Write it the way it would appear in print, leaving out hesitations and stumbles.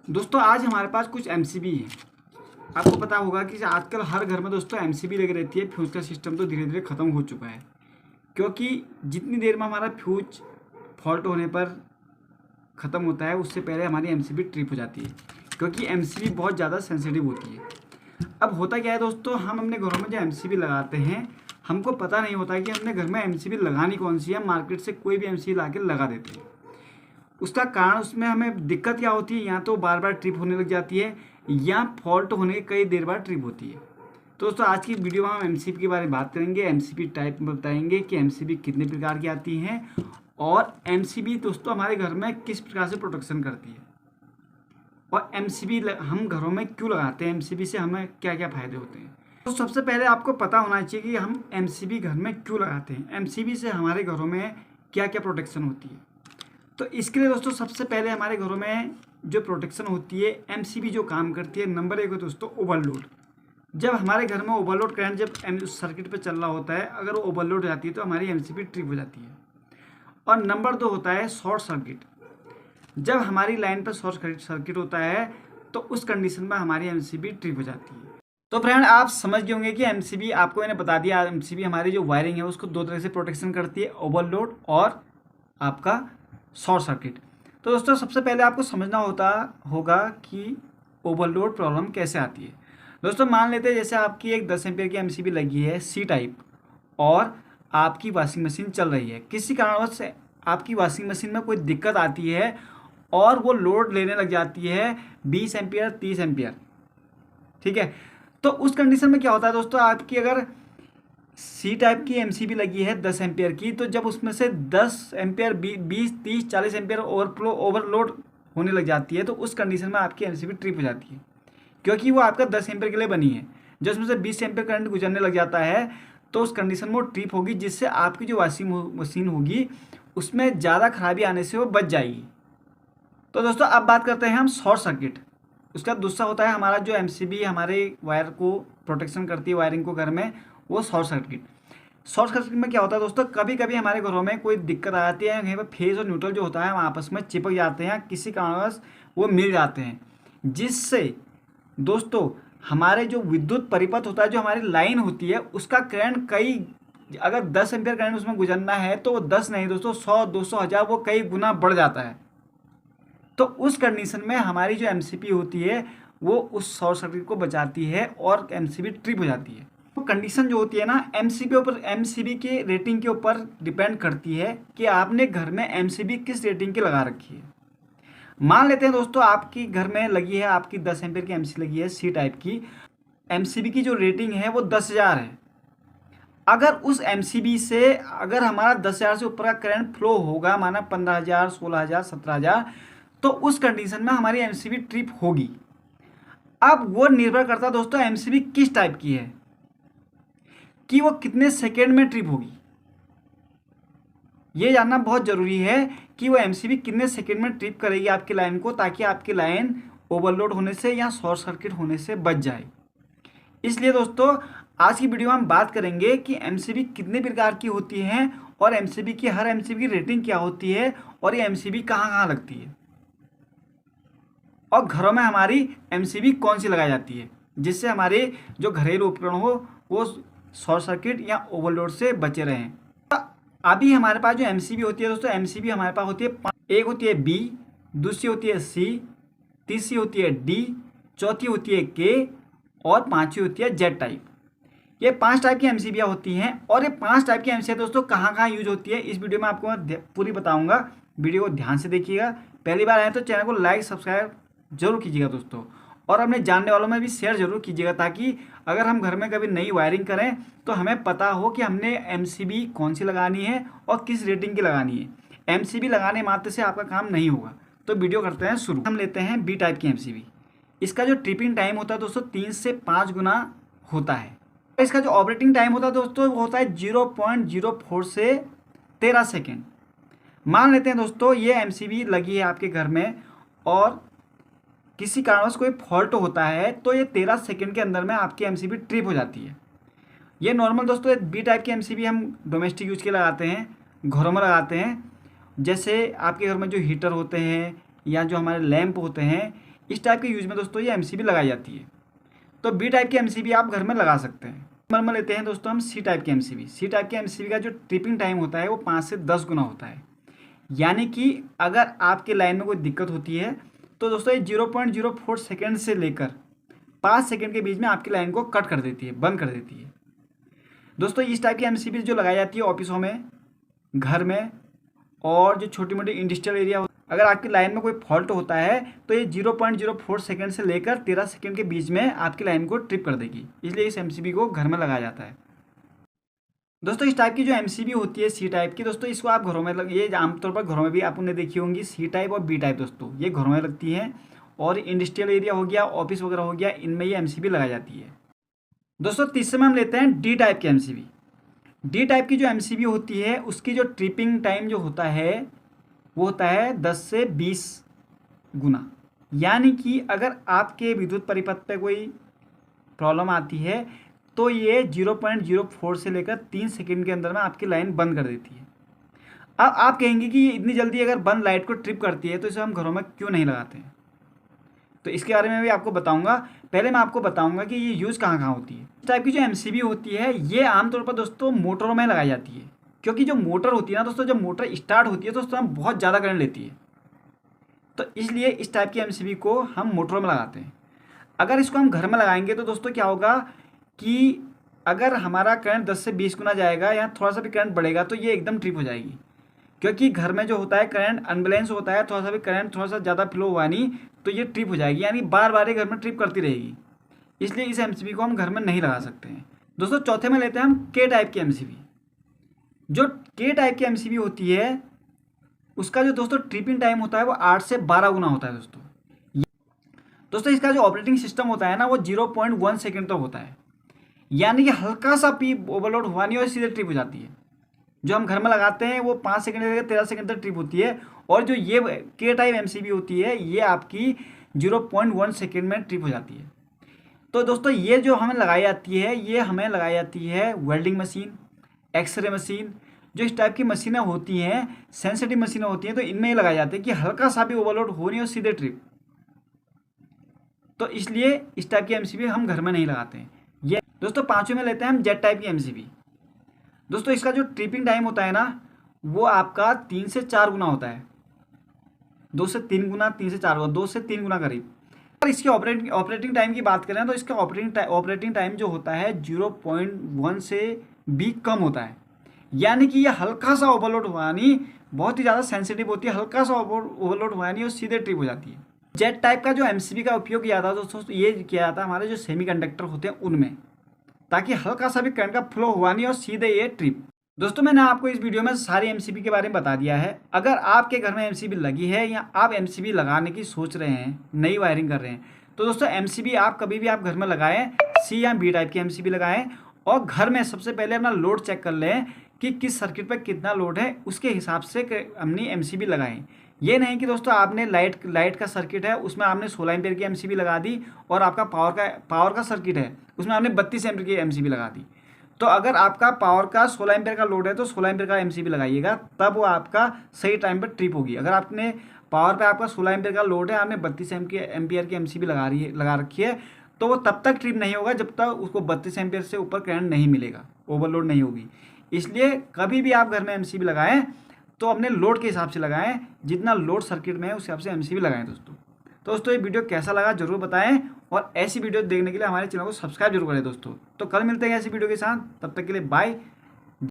दोस्तों आज हमारे पास कुछ एमसीबी है। आपको पता होगा कि आजकल हर घर में दोस्तों एमसीबी लगी रहती है। फ्यूज का सिस्टम तो धीरे धीरे ख़त्म हो चुका है, क्योंकि जितनी देर में हमारा फ्यूज फॉल्ट होने पर ख़त्म होता है उससे पहले हमारी एमसीबी ट्रिप हो जाती है, क्योंकि एमसीबी बहुत ज़्यादा सेंसिटिव होती है। अब होता क्या है दोस्तों, हम अपने घरों में जो एमसीबी लगाते हैं हमको पता नहीं होता कि हमने घर में एमसीबी लगानी कौन सी है। मार्केट से कोई भी एमसीबी ला के लगा देते हैं। उसका कारण उसमें हमें दिक्कत क्या होती है, या तो बार बार ट्रिप होने लग जाती है या फॉल्ट होने के कई देर बाद ट्रिप होती है। तो दोस्तों आज की वीडियो में हम एमसीबी के बारे में बात करेंगे। एमसीबी टाइप में बताएंगे कि एमसीबी कितने प्रकार की आती हैं और एमसीबी दोस्तों हमारे घर में किस प्रकार से प्रोटेक्शन करती है, और एमसीबी हम घरों में क्यों लगाते हैं, एमसीबी से हमें क्या क्या फ़ायदे होते हैं। तो सबसे पहले आपको पता होना चाहिए कि हम एमसीबी घर में क्यों लगाते हैं, एमसीबी से हमारे घरों में क्या क्या प्रोटेक्शन होती है। तो इसके लिए दोस्तों सबसे पहले हमारे घरों में जो प्रोटेक्शन होती है, एमसीबी जो काम करती है, नंबर एक है दोस्तों ओवरलोड। जब हमारे घर में ओवरलोड करंट जब सर्किट पे चल रहा होता है, अगर वो ओवरलोड हो जाती है तो हमारी एमसीबी ट्रिप हो जाती है। और नंबर दो होता है शॉर्ट सर्किट। जब हमारी लाइन पर शॉर्ट सर्किट होता है तो उस कंडीशन में हमारी एमसीबी ट्रिप हो जाती है। तो फ्रेंड आप समझ गए होंगे कि एमसीबी, आपको मैंने बता दिया, एमसीबी हमारी जो वायरिंग है उसको दो तरह से प्रोटेक्शन करती है, ओवरलोड और आपका शॉर्ट सर्किट। तो दोस्तों सबसे पहले आपको समझना होगा कि ओवरलोड प्रॉब्लम कैसे आती है। दोस्तों मान लेते हैं जैसे आपकी एक 10 एम्पियर की एमसीबी लगी है सी टाइप, और आपकी वॉशिंग मशीन चल रही है। किसी कारणवश से आपकी वॉशिंग मशीन में कोई दिक्कत आती है और वो लोड लेने लग जाती है 20 एम्पियर 30 एम्पियर, ठीक है। तो उस कंडीशन में क्या होता है दोस्तों, आपकी अगर सी टाइप की एमसीबी लगी है 10 एम्पियर की, तो जब उसमें से 10 एम्पियर 20 30 40 एम्पियर ओवरलोड होने लग जाती है, तो उस कंडीशन में आपकी एमसीबी ट्रिप हो जाती है, क्योंकि वो आपका 10 एम्पियर के लिए बनी है। जब उसमें से 20 एम्पियर करंट गुजरने लग जाता है तो उस कंडीशन में वो ट्रिप होगी, जिससे आपकी जो वॉशिंग मशीन होगी उसमें ज़्यादा खराबी आने से वो बच जाएगी। तो दोस्तों अब बात करते हैं हम शॉर्ट सर्किट। उसका दूसरा होता है हमारा जो एमसीबी हमारे वायर को प्रोटेक्शन करती है, वायरिंग को घर में, वो शॉर्ट सर्किट। शॉर्ट सर्किट में क्या होता है दोस्तों, कभी कभी हमारे घरों में कोई दिक्कत आ जाती है, कहीं पर फेज और न्यूट्रल जो होता है हम आपस में चिपक जाते हैं, किसी कारणवश वो मिल जाते हैं, जिससे दोस्तों हमारे जो विद्युत परिपथ होता है, जो हमारी लाइन होती है, उसका करंट अगर 10 एम्पियर करंट उसमें गुजरना है तो वो 10 नहीं दोस्तों 100 200 1000 वो कई गुना बढ़ जाता है। तो उस कंडीशन में हमारी जो एमसीबी होती है वो उस शॉर्ट सर्किट को बचाती है और एमसीबी ट्रिप हो जाती है। तो कंडीशन जो होती है ना, एमसीबी के रेटिंग के ऊपर डिपेंड करती है कि आपने घर में एमसीबी किस रेटिंग की लगा रखी है। मान लेते हैं दोस्तों आपकी घर में लगी है, आपकी 10 एम्पियर की एमसीबी लगी है सी टाइप की, एमसीबी की जो रेटिंग है वो 10,000 है। अगर उस एमसीबी से अगर हमारा 10,000 से ऊपर का करंट फ्लो होगा, माना 15,000 16,000 17,000, तो उस कंडीशन में हमारी एमसीबी ट्रिप होगी। अब वो निर्भर करता है दोस्तों एमसीबी किस टाइप की है, कि वो कितने सेकेंड में ट्रिप होगी। ये जानना बहुत ज़रूरी है कि वो एमसीबी कितने सेकेंड में ट्रिप करेगी आपकी लाइन को, ताकि आपकी लाइन ओवरलोड होने से या शॉर्ट सर्किट होने से बच जाए। इसलिए दोस्तों आज की वीडियो में हम बात करेंगे कि एमसीबी कितने प्रकार की होती हैं और एमसीबी की हर एमसीबी की रेटिंग क्या होती है, और ये एमसीबी कहाँ कहाँ लगती है, और घरों में हमारी एमसीबी कौन सी लगाई जाती है, जिससे हमारे जो घरेलू उपकरण हो वो शॉर्ट सर्किट या ओवरलोड से बचे रहें। अभी हमारे पास जो एमसीबी होती है दोस्तों, एमसीबी हमारे पास होती है, एक होती है बी, दूसरी होती है सी, तीसरी होती है डी, चौथी होती है के, और पांचवी होती है जेड टाइप। ये 5 टाइप की एमसीबियाँ होती हैं, और ये 5 टाइप की एमसीबी दोस्तों कहाँ कहाँ यूज होती है इस वीडियो में आपको मैं पूरी बताऊंगा। वीडियो को ध्यान से देखिएगा। पहली बार आए तो चैनल को लाइक सब्सक्राइब जरूर कीजिएगा दोस्तों, और अपने जानने वालों में भी शेयर जरूर कीजिएगा, ताकि अगर हम घर में कभी नई वायरिंग करें तो हमें पता हो कि हमने एमसीबी कौन सी लगानी है और किस रेटिंग की लगानी है। एमसीबी लगाने मात्र से आपका काम नहीं होगा। तो वीडियो करते हैं शुरू। हम लेते हैं बी टाइप की एमसीबी। इसका जो ट्रिपिंग टाइम होता है दोस्तों 3 से 5 गुना होता है। इसका जो ऑपरेटिंग टाइम होता है दोस्तों वो होता है 0.04 से 13 सेकेंड। मान लेते हैं दोस्तों ये एमसीबी लगी है आपके घर में, और किसी कारणवश कोई फॉल्ट होता है तो ये 13 सेकेंड के अंदर में आपकी एमसीबी ट्रिप हो जाती है। ये नॉर्मल दोस्तों बी टाइप की एमसीबी हम डोमेस्टिक यूज के लगाते हैं, घरों में लगाते हैं। जैसे आपके घर में जो हीटर होते हैं या जो हमारे लैंप होते हैं, इस टाइप के यूज में दोस्तों ये एमसीबी लगाई जाती है। तो बी टाइप की एमसीबी आप घर में लगा सकते हैं। नंबर में लेते हैं दोस्तों हम सी टाइप की एमसीबी। सी टाइप की एमसीबी का जो ट्रिपिंग टाइम होता है वो 5 से 10 गुना होता है। यानी कि अगर आपके लाइन में कोई दिक्कत होती है तो दोस्तों ये 0.04 सेकेंड से लेकर 5 सेकेंड के बीच में आपकी लाइन को कट कर देती है, बंद कर देती है। दोस्तों इस टाइप की एमसीबी जो लगाई जाती है ऑफिसों में, घर में और जो छोटी मोटी इंडस्ट्रियल एरिया, अगर आपकी लाइन में कोई फॉल्ट होता है तो ये 0.04 सेकेंड से लेकर 13 सेकेंड के बीच में आपकी लाइन को ट्रिप कर देगी। इसलिए इस एमसीबी को घर में लगाया जाता है। दोस्तों इस टाइप की जो एमसीबी होती है सी टाइप की, दोस्तों इसको आप घरों में ये आमतौर पर घरों में भी आपने देखी होंगी। सी टाइप और बी टाइप दोस्तों ये घरों में लगती हैं, और इंडस्ट्रियल एरिया हो गया, ऑफिस वगैरह हो गया, इनमें ये एमसीबी लगाई जाती है। दोस्तों तीसरे में हम लेते हैं डी टाइप की एमसीबी। डी टाइप की जो एमसीबी होती है उसकी जो ट्रिपिंग टाइम जो होता है वो होता है 10 से 20 गुना। यानी कि अगर आपके विद्युत परिपथ पे कोई प्रॉब्लम आती है तो ये 0.04 से लेकर 3 सेकंड के अंदर में आपकी लाइन बंद कर देती है। अब आप कहेंगे कि ये इतनी जल्दी अगर बंद लाइट को ट्रिप करती है तो इसे हम घरों में क्यों नहीं लगाते हैं? तो इसके बारे में भी आपको बताऊंगा। पहले मैं आपको बताऊंगा कि ये यूज़ कहाँ कहाँ होती है। इस टाइप की जो एमसीबी होती है ये आमतौर पर दोस्तों मोटरों में लगाई जाती है, क्योंकि जो मोटर होती है ना दोस्तों, जब मोटर स्टार्ट होती है तो दोस्तों हम बहुत ज़्यादा करंट लेती है, तो इसलिए इस टाइप की एमसीबी को हम मोटरों में लगाते हैं। अगर इसको हम घर में लगाएंगे तो दोस्तों क्या होगा कि अगर हमारा करंट 10 से 20 गुना जाएगा या थोड़ा सा भी करंट बढ़ेगा तो ये एकदम ट्रिप हो जाएगी, क्योंकि घर में जो होता है करंट अनबैलेंस होता है, थोड़ा सा भी करंट थोड़ा सा ज़्यादा फ्लो हुआ नहीं तो ये ट्रिप हो जाएगी, यानी बार बार ये घर में ट्रिप करती रहेगी। इसलिए इस एमसीबी को हम घर में नहीं लगा सकते हैं। दोस्तों चौथे में लेते हैं हम के टाइप की एमसीबी। जो के टाइप की एमसीबी होती है उसका जो दोस्तों ट्रिपिंग टाइम होता है वो 8 से 12 गुना होता है दोस्तों इसका जो ऑपरेटिंग सिस्टम होता है ना वो 0.1 सेकेंड तक होता है। यानी कि हल्का सा भी ओवरलोड हुआ नहीं और सीधे ट्रिप हो जाती है। जो हम घर में लगाते हैं वो 5 सेकंड से 13 सेकंड तक ट्रिप होती है, और जो ये के टाइप एमसीबी होती है ये आपकी 0.1 सेकेंड में ट्रिप हो जाती है। तो दोस्तों ये जो हमें लगाई जाती है ये हमें लगाई जाती है वेल्डिंग मशीन, एक्सरे मशीन, जो इस टाइप की मशीनें होती हैं, सेंसिटिव मशीनें होती हैं, तो इनमें ये लगाए जाते हैं कि हल्का सा भी ओवरलोड हो नहीं और सीधे ट्रिप। तो इसलिए इस टाइप की एमसीबी हम घर में नहीं लगाते हैं। ये दोस्तों पांचवें में लेते हैं हम जेट टाइप की एमसीबी। दोस्तों इसका जो ट्रिपिंग टाइम होता है ना वो आपका 3 से 4 गुना होता है, 2 से 3 गुना, 3 से 4 गुना, 2 से 3 गुना करीब। और इसके ऑपरेटिंग टाइम की बात करें तो इसका ऑपरेटिंग टाइम जो होता है 0.1 से भी कम होता है। यानी कि ये हल्का सा ओवरलोड हुआ नहीं, बहुत ही ज़्यादा सेंसिटिव होती है, हल्का सा ओवरलोड हुआ नहीं और सीधे ट्रिप हो जाती है। जेट टाइप का जो एमसीबी का उपयोग किया था दोस्तों ये किया जाता है हमारे जो सेमीकंडक्टर होते हैं उनमें, ताकि हल्का सा भी करंट का फ्लो हुआ नहीं और सीधे ये ट्रिप। दोस्तों मैंने आपको इस वीडियो में सारी एमसीबी के बारे में बता दिया है। अगर आपके घर में एमसीबी लगी है या आप एमसीबी लगाने की सोच रहे हैं, नई वायरिंग कर रहे हैं, तो दोस्तों एमसीबी आप कभी भी आप घर में लगाएं, सी या बी टाइप की एमसीबी लगाएं, और घर में सबसे पहले अपना लोड चेक कर लें कि किस सर्किट पर कितना लोड है, उसके हिसाब से अपनी एमसीबी लगाएं। ये नहीं कि दोस्तों आपने लाइट का सर्किट है उसमें आपने 16 एम्पियर की एमसीबी लगा दी, और आपका पावर का सर्किट है उसमें आपने 32 एम्पियर की एमसीबी लगा दी। तो अगर आपका पावर का 16 एम्पियर का लोड है तो 16 एम्पियर का एमसीबी लगाइएगा, तब वो आपका सही टाइम पर ट्रिप होगी। अगर आपने पावर पे आपका 16 एम्पियर का लोड है, आपने 32 एम्पियर की एमसीबी लगा रखी है, तो वो तब तक ट्रिप नहीं होगा जब तक उसको 32 एम्पियर से ऊपर करंट नहीं मिलेगा, ओवरलोड नहीं होगी। इसलिए कभी भी आप घर में एमसीबी लगाएं तो अपने लोड के हिसाब से लगाएं, जितना लोड सर्किट में है उस हिसाब से एमसीबी लगाएं। दोस्तों ये वीडियो कैसा लगा जरूर बताएं, और ऐसी वीडियो देखने के लिए हमारे चैनल को सब्सक्राइब जरूर करें दोस्तों। तो कल मिलते हैं ऐसी वीडियो के साथ, तब तक के लिए बाय।